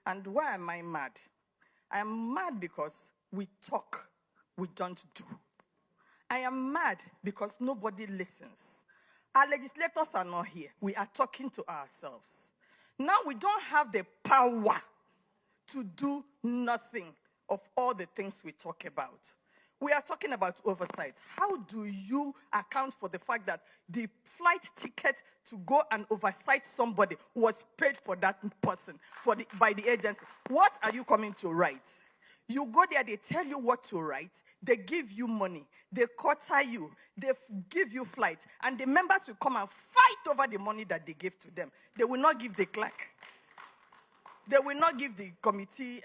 And why am I mad? I am mad because we talk, we don't do. I am mad because nobody listens. Our legislators are not here. We are talking to ourselves. Now we don't have the power to do nothing of all the things we talk about. We are talking about oversight. How do you account for the fact that the flight ticket to go and oversight somebody was paid for that person by the agency? What are you coming to write? You go there, they tell you what to write, they give you money, they quarter you, they give you flight, and the members will come and fight over the money that they gave to them. They will not give the clerk. They will not give the committee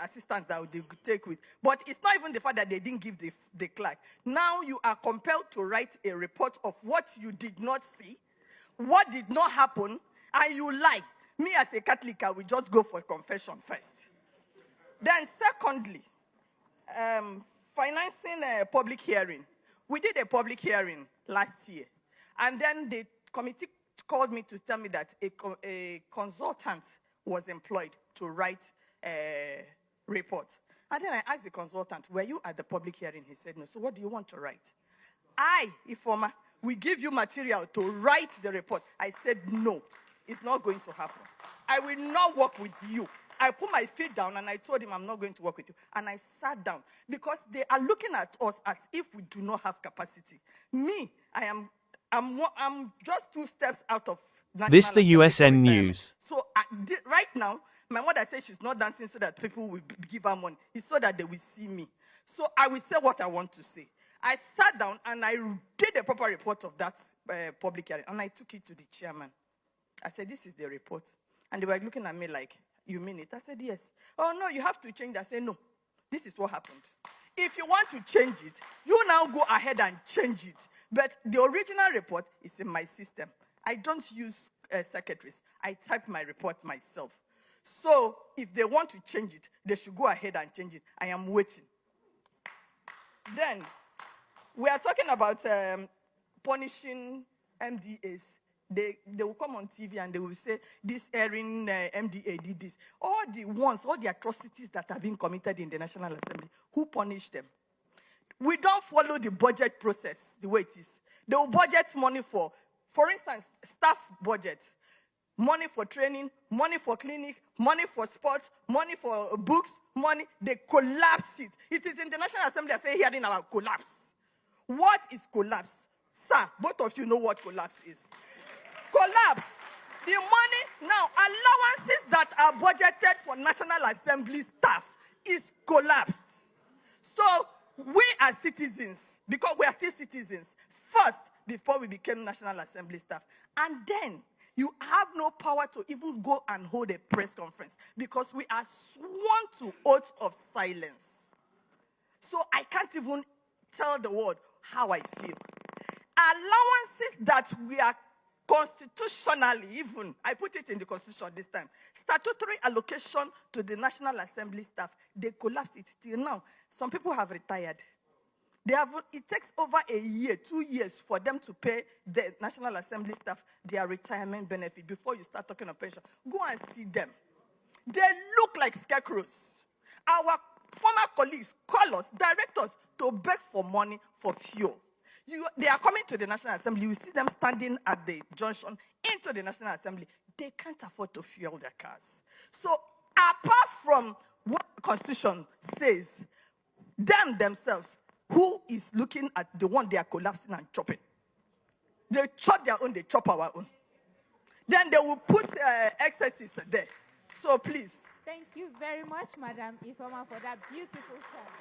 assistants that they take with. But it's not even the fact that they didn't give the clerk. Now you are compelled to write a report of what you did not see, what did not happen, and you lie. Me as a Catholic, I will just go for confession first. Then secondly, financing a public hearing. We did a public hearing last year. And then the committee called me to tell me that a consultant was employed to write a report. And then I asked the consultant, were you at the public hearing? He said, no. So what do you want to write? I, Ifoma, we give you material to write the report. I said, no, it's not going to happen. I will not work with you. I put my feet down and I told him I'm not going to work with you. And I sat down because they are looking at us as if we do not have capacity. Me, I'm just 2 steps out of This the USN News. So right now, my mother says she's not dancing so that people will give her money. It's so that they will see me. So I will say what I want to say. I sat down and I did a proper report of that public hearing. And I took it to the chairman. I said, this is the report. And they were looking at me like, you mean it? I said, yes. Oh, no, you have to change. I said, no, this is what happened. If you want to change it, you now go ahead and change it. But the original report is in my system. I don't use secretaries. I type my report myself. So if they want to change it, they should go ahead and change it. I am waiting. Then we are talking about punishing MDAs. They will come on TV and they will say, this erring MDA did this. All the atrocities that have been committed in the National Assembly, who punished them? We don't follow the budget process the way it is. They will budget money for instance, staff budget, money for training, money for clinic, money for sports, money for books, money. They collapse it. It is in the National Assembly I say hearing about collapse. What is collapse? Sir, both of you know what collapse is. Collapse. The money, now, allowances that are budgeted for National Assembly staff is collapsed. So, we as citizens, because we are still citizens, first, before we became National Assembly staff, and then you have no power to even go and hold a press conference because we are sworn to oath of silence. So, I can't even tell the world how I feel. Allowances that we are constitutionally, even, I put it in the Constitution this time, statutory allocation to the National Assembly staff, they collapsed it till now. Some people have retired. It takes over a year, 2 years for them to pay the National Assembly staff their retirement benefit before you start talking of pension. Go and see them. They look like scarecrows. Our former colleagues call us, direct us to beg for money for fuel. They are coming to the National Assembly. You see them standing at the junction into the National Assembly. They can't afford to fuel their cars. So apart from what the Constitution says, themselves, who is looking at the one they are collapsing and chopping? They chop their own, they chop our own. Then they will put excesses there. So please. Thank you very much, Madam Ifoma, for that beautiful song.